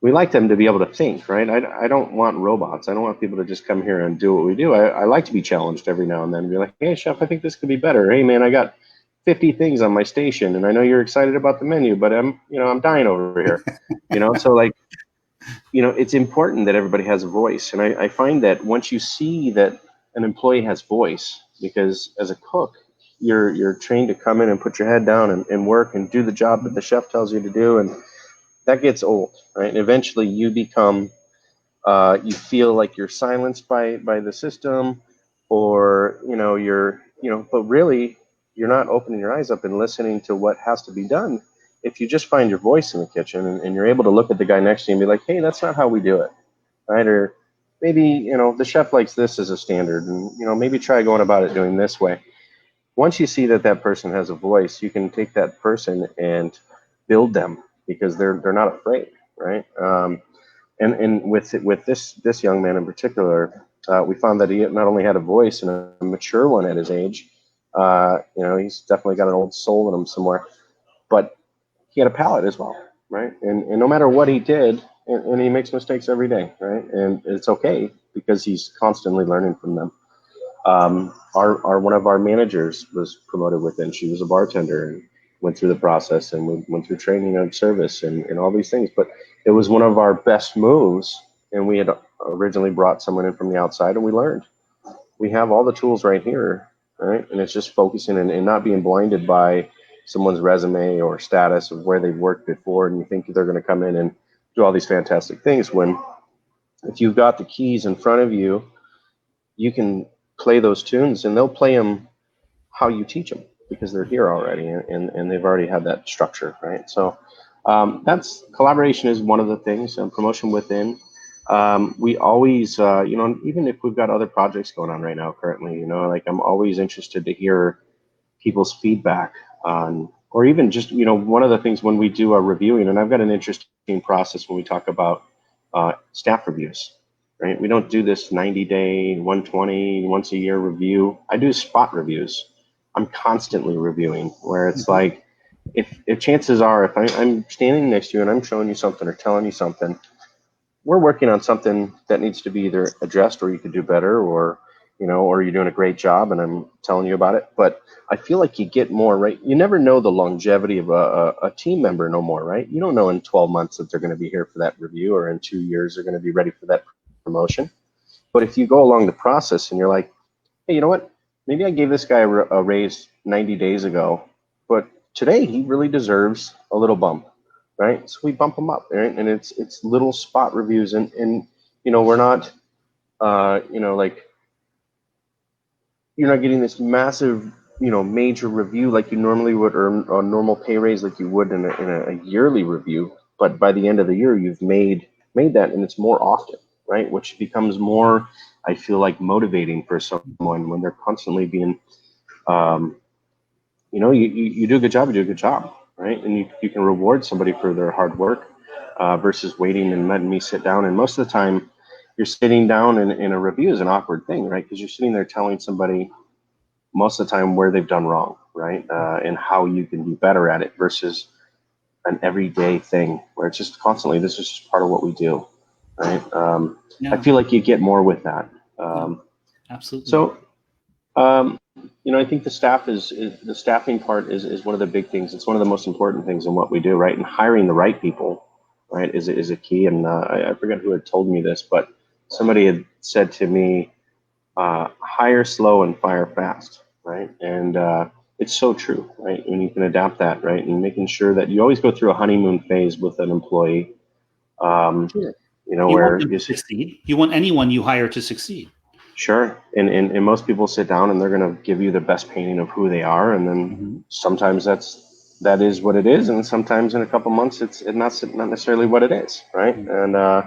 We like them to be able to think, right? I don't want robots. I don't want people to just come here and do what we do. I like to be challenged every now and then, be like, hey, chef, I think this could be better. Hey, man, I got 50 things on my station, and I know you're excited about the menu, but I'm dying over here, so like, it's important that everybody has a voice. And I find that once you see that an employee has voice, because as a cook, you're trained to come in and put your head down and work and do the job that the chef tells you to do. And that gets old, right? And eventually you become, you feel like you're silenced by the system, or, but really, you're not opening your eyes up and listening to what has to be done. If you just find your voice in the kitchen and you're able to look at the guy next to you and be like, hey, that's not how we do it, right? Or maybe, the chef likes this as a standard, and, maybe try going about it doing this way. Once you see that person has a voice, you can take that person and build them, because they're not afraid, right? And with this young man in particular, we found that he not only had a voice, and a mature one at his age, he's definitely got an old soul in him somewhere, but he had a palate as well, right? And no matter what he did, and he makes mistakes every day, right? And it's okay, because he's constantly learning from them. Our one of our managers was promoted within. She was a bartender and went through the process, and we went through training and service and all these things. But it was one of our best moves, and we had originally brought someone in from the outside, and we learned. We have all the tools right here, right? And it's just focusing and not being blinded by someone's resume or status of where they've worked before, and you think they're going to come in and do all these fantastic things, when if you've got the keys in front of you, you can play those tunes, and they'll play them how you teach them, because they're here already, and they've already had that structure, right? So that's collaboration is one of the things, and promotion within. We always, even if we've got other projects going on right now currently, like I'm always interested to hear people's feedback on, or even just, one of the things when we do our reviewing, and I've got an interesting process when we talk about staff reviews, right? We don't do this 90-day, 120, once a year review. I do spot reviews. I'm constantly reviewing, where it's like, if chances are, if I'm standing next to you and I'm showing you something or telling you something, we're working on something that needs to be either addressed, or you could do better, or or you're doing a great job and I'm telling you about it. But I feel like you get more, right? You never know the longevity of a team member no more, right? You don't know in 12 months that they're going to be here for that review, or in 2 years they're going to be ready for that promotion. But if you go along the process and you're like, hey, you know what? Maybe I gave this guy a raise 90 days ago, but today he really deserves a little bump, right? So we bump him up, right? And it's little spot reviews, and we're not, like, you're not getting this massive, major review like you normally would, or a normal pay raise like you would in a yearly review. But by the end of the year, you've made that, and it's more often, right? Which becomes more, I feel like, motivating for someone when they're constantly being, you do a good job, you do a good job, right? And you can reward somebody for their hard work versus waiting and letting me sit down. And most of the time, you're sitting down in a review is an awkward thing, right? Because you're sitting there telling somebody most of the time where they've done wrong, right? And how you can be better at it, versus an everyday thing where it's just constantly, this is just part of what we do, right? I feel like you get more with that. Absolutely. So, I think the staffing part is one of the big things. It's one of the most important things in what we do, right? And hiring the right people, right, is a key. And I forget who had told me this, but somebody had said to me, hire slow and fire fast, right? And it's so true, right? And you can adapt that, right? And making sure that you always go through a honeymoon phase with an employee. Sure. You Where want them to succeed. You want anyone you hire to succeed. Sure. And most people sit down and they're going to give you the best painting of who they are. And then sometimes that is what it is. And sometimes in a couple months, it's not necessarily what it is. Right. And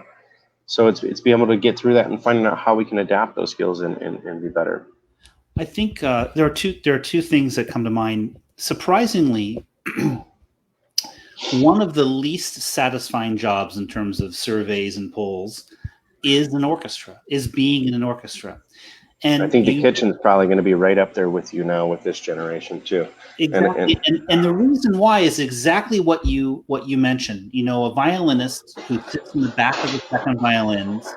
so it's being able to get through that and finding out how we can adapt those skills and be better. I think there are two things that come to mind. Surprisingly, one of the least satisfying jobs in terms of surveys and polls is being in an orchestra. And I think the kitchen's probably going to be right up there with you now with this generation too. Exactly. And the reason why is exactly what you mentioned. A violinist who sits in the back of the second violins,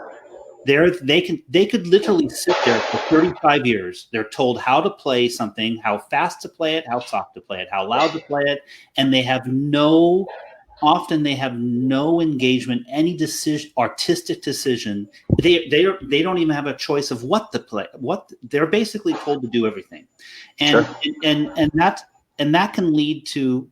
they could literally sit there for 35 years. They're told how to play something, how fast to play it, how soft to play it, how loud to play it, and they have no engagement, any artistic decision. They don't even have a choice of what to play. They're basically told to do everything, and that can lead to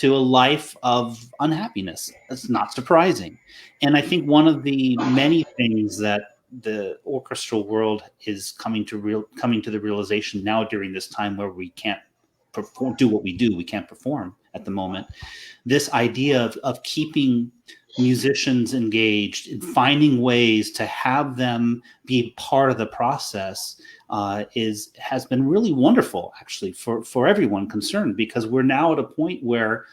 a life of unhappiness. That's not surprising. And I think one of the many things that the orchestral world is coming to the realization now during this time where we can't do what we do, we can't perform at the moment. This idea of keeping musicians engaged and finding ways to have them be part of the process has been really wonderful, actually, for everyone concerned, because we're now at a point where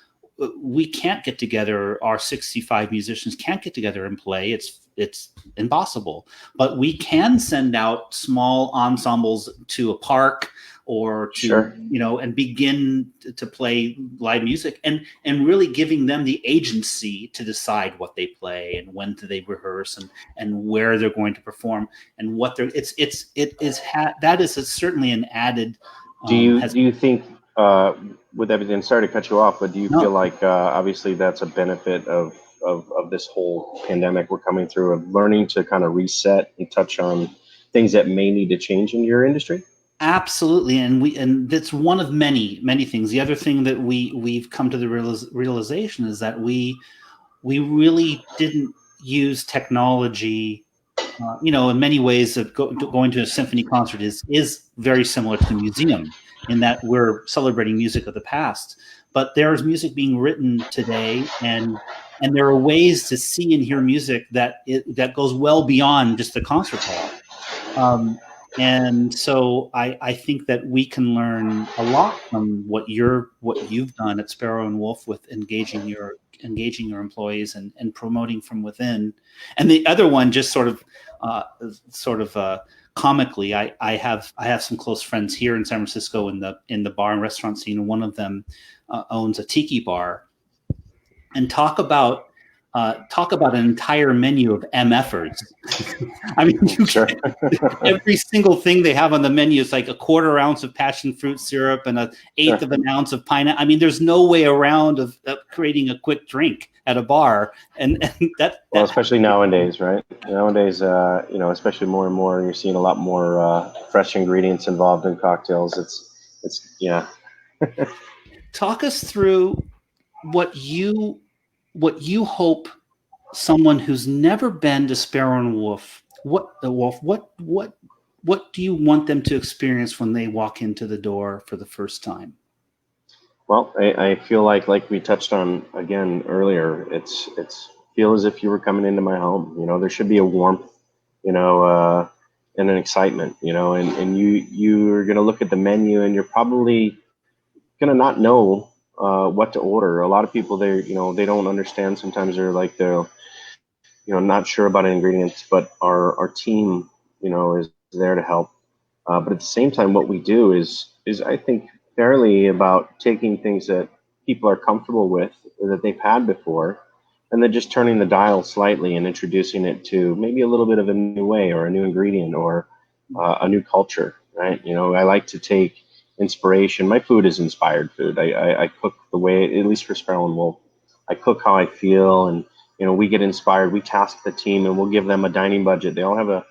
we can't get together. Our 65 musicians can't get together and play. It's impossible. But we can send out small ensembles to a park or to and begin to play live music and really giving them the agency to decide what they play and when do they rehearse and where they're going to perform and what they're that is certainly an added. Do you think with everything, sorry to cut you off, but do you feel like obviously that's a benefit of this whole pandemic we're coming through, of learning to kind of reset and touch on things that may need to change in your industry? Absolutely, and that's one of many things. The other thing that we've come to the realization is that we really didn't use technology in many ways, going to a symphony concert is very similar to a museum in that we're celebrating music of the past. But there's music being written today, and there are ways to see and hear music that goes well beyond just the concert hall. And so I think that we can learn a lot from what you've done at Sparrow and Wolf with engaging your employees and promoting from within. And the other one, just sort of comically, I have some close friends here in San Francisco in the bar and restaurant scene, and one of them owns a tiki bar. And talk about an entire menu of MFers. I mean, Sure. every single thing they have on the menu is like a 1/4 ounce of passion fruit syrup and 1/8 of an ounce of pineapple. I mean, there's no way around of creating a quick drink at a bar, and that. Well, especially nowadays, right? Nowadays, especially more and more, you're seeing a lot more fresh ingredients involved in cocktails. It's yeah. Talk us through what you hope someone who's never been to Sparrow and Wolf, what do you want them to experience when they walk into the door for the first time? Well, I feel like we touched on again earlier, it's feel as if you were coming into my home. There should be a warmth, and an excitement, and you're going to look at the menu and you're probably going to not know what to order. A lot of people, they don't understand. Sometimes they're not sure about ingredients, but our team, is there to help. But at the same time, what we do is I think fairly about taking things that people are comfortable with or that they've had before, and then just turning the dial slightly and introducing it to maybe a little bit of a new way or a new ingredient or a new culture, right? I like to take inspiration. My food is inspired food. I cook the way, at least for Sparrow and Wolf, I cook how I feel, and we get inspired. We task the team and we'll give them a dining budget. They all have a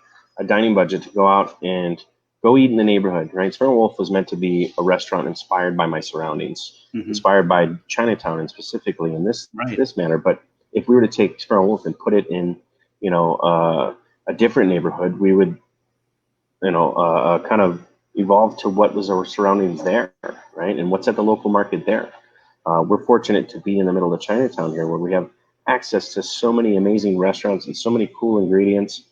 dining budget to go out and go eat in the neighborhood, right? Sparrow and Wolf was meant to be a restaurant inspired by my surroundings, inspired by Chinatown and specifically in this manner. But if we were to take Sparrow and Wolf and put it in, a different neighborhood, we would, kind of evolve to what was our surroundings there, right? And what's at the local market there. We're fortunate to be in the middle of Chinatown here, where we have access to so many amazing restaurants and so many cool ingredients.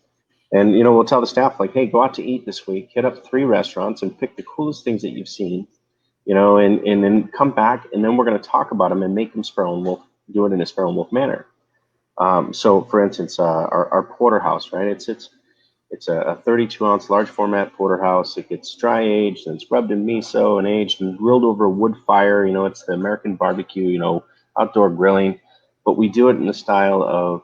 And, we'll tell the staff, like, hey, go out to eat this week, hit up 3 restaurants and pick the coolest things that you've seen, and then come back, and then we're going to talk about them and make them Sparrow and Wolf, do it in a Sparrow and Wolf manner. So for instance, our porterhouse, right? It's a 32-ounce large format porterhouse. It gets dry aged and it's rubbed in miso and aged and grilled over a wood fire. It's the American barbecue, outdoor grilling, but we do it in the style of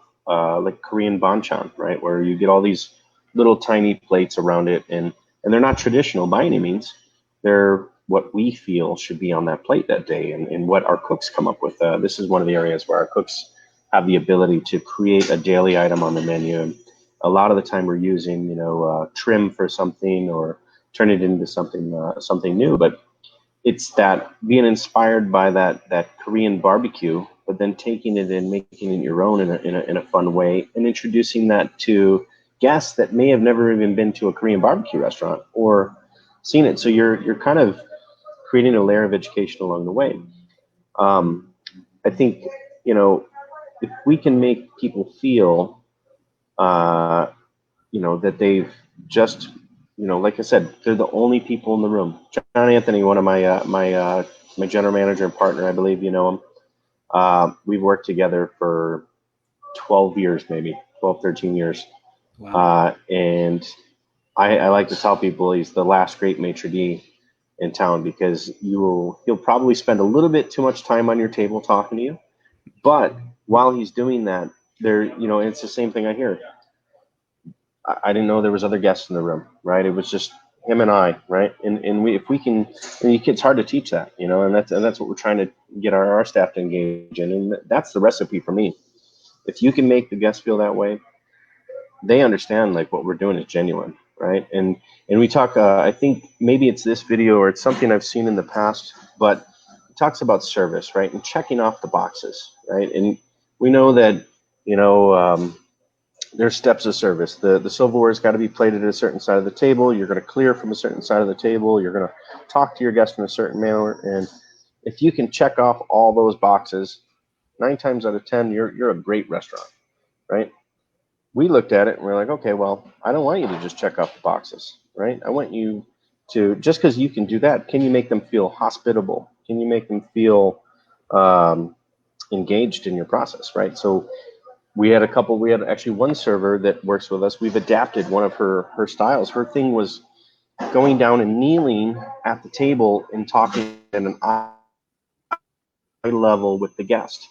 like Korean banchan, right? Where you get all these little tiny plates around it, and they're not traditional by any means. They're what we feel should be on that plate that day, and what our cooks come up with. This is one of the areas where our cooks have the ability to create a daily item on the menu. And a lot of the time we're using, trim for something or turn it into something new. But it's that being inspired by that Korean barbecue, but then taking it and making it your own in a fun way, and introducing that to guests that may have never even been to a Korean barbecue restaurant or seen it. So you're kind of creating a layer of education along the way. I think, if we can make people feel, that they've just, like I said, they're the only people in the room. John Anthony, one of my my general manager and partner, I believe you know him. We've worked together for 12 years, maybe 12, 13 years. Wow. And I like to tell people he's the last great maitre d' in town, because he'll probably spend a little bit too much time on your table talking to you, but while he's doing that, it's the same thing I hear. I didn't know there was other guests in the room, right? It was just him and I, right? And if we can, it's hard to teach that, and that's what we're trying to get our staff to engage in, and that's the recipe for me. If you can make the guests feel that way, they understand like what we're doing is genuine, right? And we talk. I think maybe it's this video or it's something I've seen in the past, but it talks about service, right? And checking off the boxes, right? And we know that there's steps of service. The silverware's got to be plated at a certain side of the table. You're going to clear from a certain side of the table. You're going to talk to your guest in a certain manner. And if you can check off all those boxes, 9 times out of 10, you're a great restaurant, right? We looked at it and we're like, okay, well, I don't want you to just check off the boxes, right? I want you to, just because you can do that, can you make them feel hospitable? Can you make them feel engaged in your process, right? So we had actually one server that works with us. We've adapted one of her styles. Her thing was going down and kneeling at the table and talking at an eye level with the guest.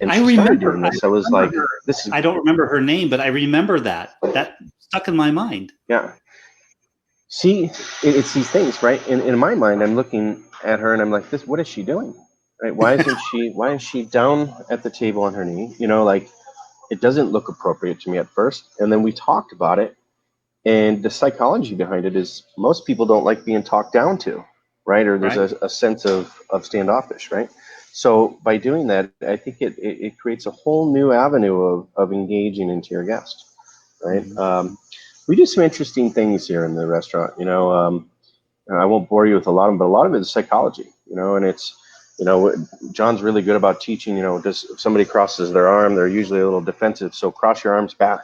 And I she started remember doing this. I was like, her. this is, I don't remember her name, but I remember that. That stuck in my mind. yeah. See, it's these things, right? In my mind, I'm looking at her and I'm like, what is she doing? Right? Why is she down at the table on her knee? You know, like, it doesn't look appropriate to me at first. And then we talked about it, and the psychology behind it is most people don't like being talked down to, right? Or there's a sense of standoffish, right? So by doing that, I think it creates a whole new avenue of engaging into your guest, right? Mm-hmm. We do some interesting things here in the restaurant, you know. I won't bore you with a lot of them, but a lot of it is psychology, you know, and it's, you know, John's really good about teaching, you know, if somebody crosses their arm, they're usually a little defensive. So cross your arms back,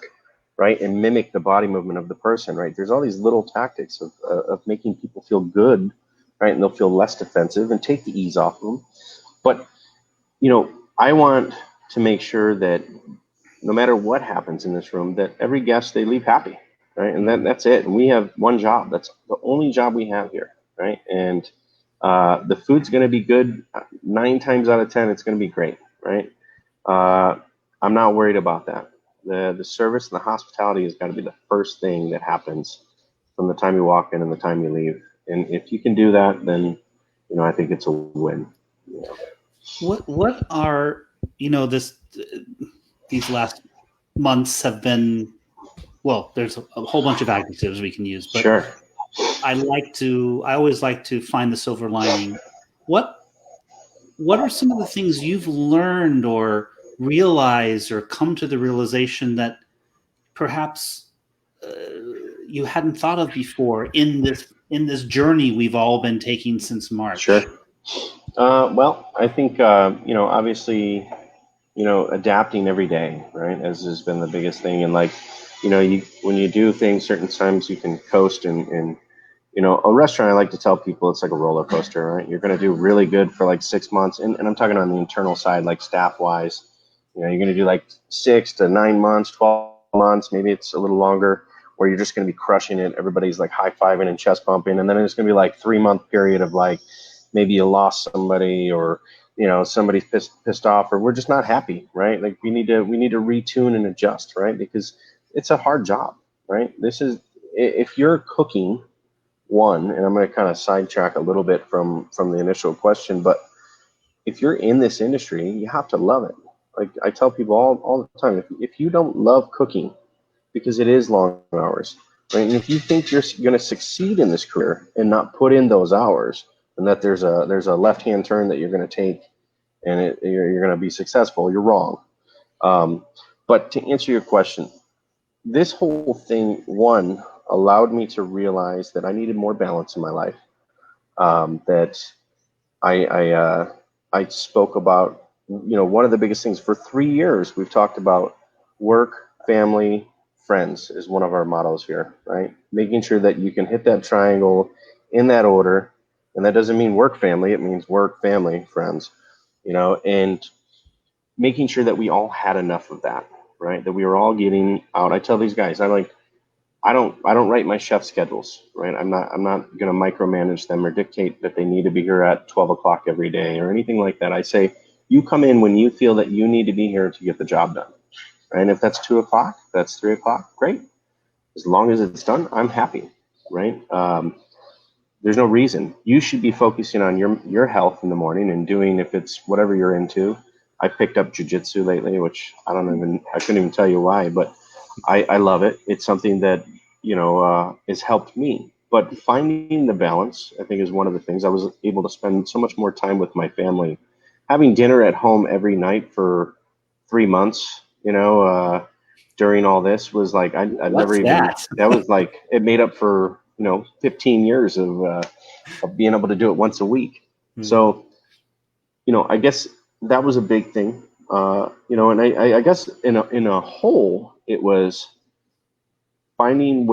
right? And mimic the body movement of the person, right? There's all these little tactics of making people feel good, right? And they'll feel less defensive and take the ease off of them. But, you know, I want to make sure that no matter what happens in this room, that every guest, they leave happy, right? And that's it. And we have one job. That's the only job we have here, right? And the food's going to be good 9 times out of 10. It's going to be great, right? I'm not worried about that. The service and the hospitality has got to be the first thing that happens from the time you walk in and the time you leave. And if you can do that, then, you know, I think it's a win. You know? What are, you know, these last months have been, well, there's a whole bunch of adjectives we can use, but sure. I always like to find the silver lining. What are some of the things you've learned or realized or come to the realization that perhaps you hadn't thought of before in this journey we've all been taking since March? Sure. Well, I think, you know, obviously, you know, adapting every day, right, as has been the biggest thing. And like, you know, when you do things, certain times you can coast and you know, a restaurant, I like to tell people it's like a roller coaster, right? You're going to do really good for like 6 months. And I'm talking on the internal side, like staff wise, you know, you're going to do like 6 to 9 months, 12 months, maybe it's a little longer, where you're just going to be crushing it. Everybody's like high fiving and chest bumping. And then it's going to be like 3-month period of like, maybe you lost somebody, or, you know, somebody's pissed off, or we're just not happy, right? Like we need to retune and adjust, right? Because it's a hard job, right? If you're cooking, and I'm going to kind of sidetrack a little bit from the initial question, but if you're in this industry, you have to love it. Like I tell people all the time, if you don't love cooking, because it is long hours, right? And if you think you're going to succeed in this career and not put in those hours, and that there's a left-hand turn that you're going to take and you're going to be successful, you're wrong. But to answer your question, this whole thing, allowed me to realize that I needed more balance in my life. That I spoke about, you know, one of the biggest things for 3 years, we've talked about work, family, friends is one of our mottos here, right? Making sure that you can hit that triangle in that order. And that doesn't mean work, family. It means work, family, friends, you know, and making sure that we all had enough of that, right? That we were all getting out. I tell these guys, I don't write my chef schedules, right? I'm not going to micromanage them or dictate that they need to be here at 12 o'clock every day or anything like that. I say, you come in when you feel that you need to be here to get the job done, right? And if that's 2 o'clock, that's 3 o'clock, great. As long as it's done, I'm happy, right? There's no reason. You should be focusing on your health in the morning and doing, if it's whatever you're into. I picked up jiu-jitsu lately, which I couldn't even tell you why, but I love it. It's something that, you know, has helped me. But finding the balance, I think, is one of the things. I was able to spend so much more time with my family. Having dinner at home every night for 3 months, you know, during all this was like, I've What's never even, that? that was like, it made up for, 15 years of being able to do it once a week. So, I guess that was a big thing, and I guess in a whole, it was finding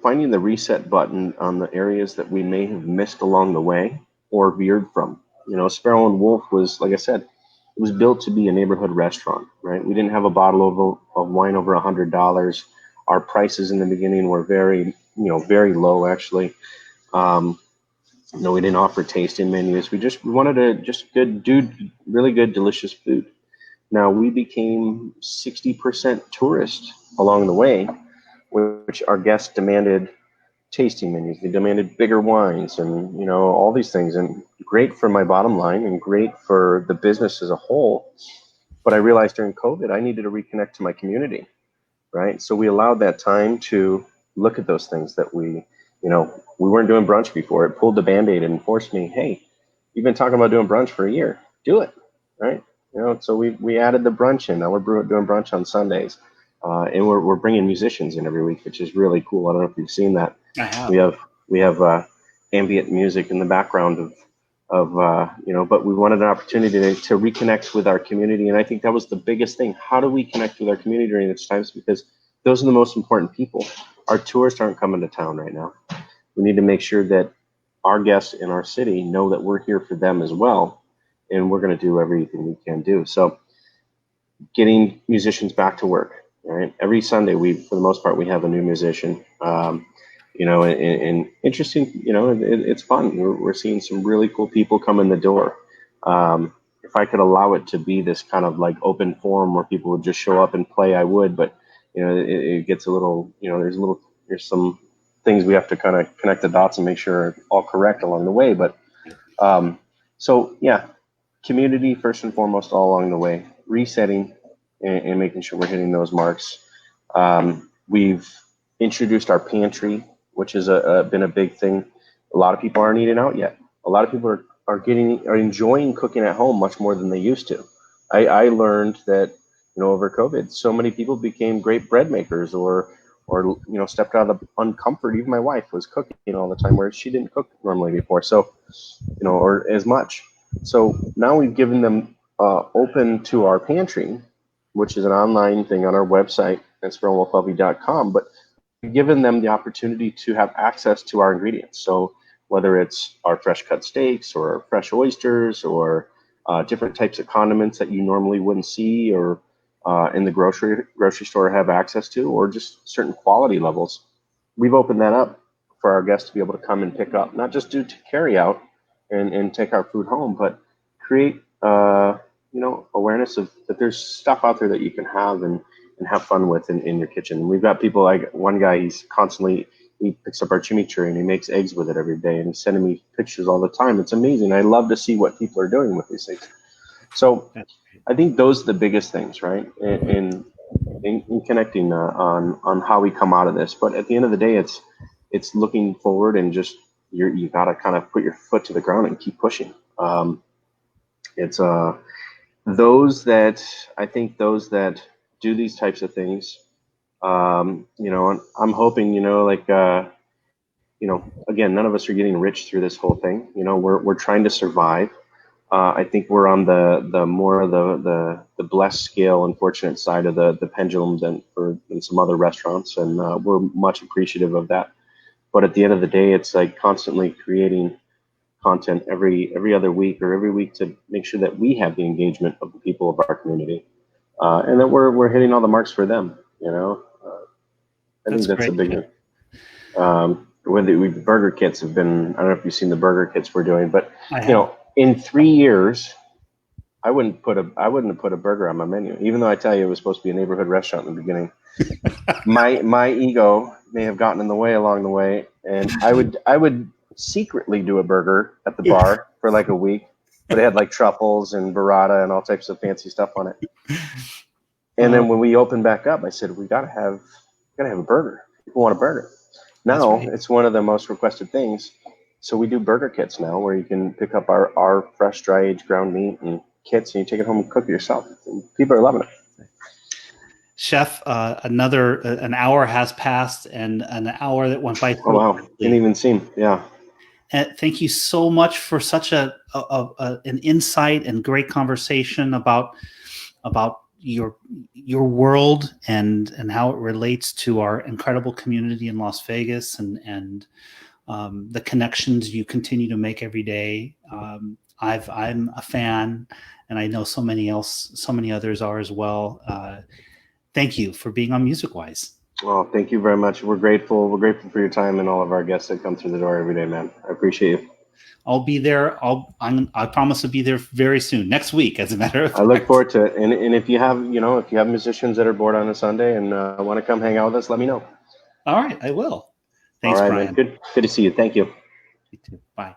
finding the reset button on the areas that we may have missed along the way or veered from. Sparrow and Wolf was, like I said, it was built to be a neighborhood restaurant, right? We didn't have a bottle of wine over $100. Our prices in the beginning were very low, actually. We didn't offer tasting menus. We wanted to just do really good, delicious food. Now we became 60% tourist along the way, which our guests demanded tasting menus. They demanded bigger wines and, all these things, and great for my bottom line and great for the business as a whole. But I realized during COVID, I needed to reconnect to my community, right? So we allowed that time to look at those things that we weren't doing brunch before. It pulled the Band-Aid and forced me, hey, you've been talking about doing brunch for a year, do it, right? So we added the brunch in. Now we're doing brunch on Sundays. And we're bringing musicians in every week, which is really cool. I don't know if you've seen that. I have. We have ambient music in the background but we wanted an opportunity to reconnect with our community, and I think that was the biggest thing. How do we connect with our community during these times? Because those are the most important people. Our tourists aren't coming to town right now. We need to make sure that our guests in our city know that we're here for them as well, and we're going to do everything we can do. So, getting musicians back to work. Right. Every Sunday, for the most part, we have a new musician. And interesting. It's fun. We're seeing some really cool people come in the door. If I could allow it to be this kind of like open forum where people would just show up and play, I would. But it gets a little. There's some things we have to kind of connect the dots and make sure all correct along the way. But so yeah, community first and foremost all along the way. Resetting. And making sure we're hitting those marks. We've introduced our pantry, which has been a big thing. A lot of people aren't eating out yet. A lot of people are enjoying cooking at home much more than they used to. I learned that over COVID, so many people became great bread makers or stepped out of the uncomfort. Even my wife was cooking all the time, whereas she didn't cook normally before. So or as much. So now we've given them open to our pantry, which is an online thing on our website at sparrowandwolflv.com, but we've given them the opportunity to have access to our ingredients. So whether it's our fresh cut steaks or fresh oysters or different types of condiments that you normally wouldn't see or in the grocery store have access to, or just certain quality levels, we've opened that up for our guests to be able to come and pick up, not just do to carry out and take our food home, but create awareness of that there's stuff out there that you can have and have fun with in your kitchen. We've got people like one guy, he picks up our chimichurri and he makes eggs with it every day, and he's sending me pictures all the time. It's amazing. I love to see what people are doing with these things. So I think those are the biggest things, right? In connecting on how we come out of this. But at the end of the day, it's looking forward and just you got to kind of put your foot to the ground and keep pushing. It's those that do these types of things, and I'm hoping, again, none of us are getting rich through this whole thing. We're trying to survive. I think we're on the more of the blessed scale, unfortunate side of the pendulum than some other restaurants, and we're much appreciative of that. But at the end of the day, it's like constantly creating content every other week or every week to make sure that we have the engagement of the people of our community, and that we're hitting all the marks for them. I think that's a big one. When burger kits have been, I don't know if you've seen the burger kits we're doing, but in 3 years, I wouldn't have put a burger on my menu, even though I tell you it was supposed to be a neighborhood restaurant in the beginning. my ego may have gotten in the way along the way, and I would secretly do a burger at the bar for like a week, but it had like truffles and burrata and all types of fancy stuff on it. And then when we opened back up, I said, we gotta have a burger. People want a burger. Now it's one of the most requested things. So we do burger kits now, where you can pick up our fresh, dry aged ground meat and kits, and you take it home and cook it yourself. And people are loving it. Chef, an hour has passed, and an hour that went by Oh so wow, quickly. didn't even seem. Yeah. And thank you so much for such an insight and great conversation about your world and how it relates to our incredible community in Las Vegas and the connections you continue to make every day. I'm a fan, and I know so many others are as well. Thank you for being on MusicWise. Oh, thank you very much. We're grateful. We're grateful for your time and all of our guests that come through the door every day, man. I appreciate you. I'll be there. I promise to be there very soon, next week, as a matter of fact. I look forward to it. And if you have, if you have musicians that are bored on a Sunday and want to come hang out with us, let me know. All right, I will. Thanks, All right, Brian. man. Good to see you. Thank you. You too. Bye.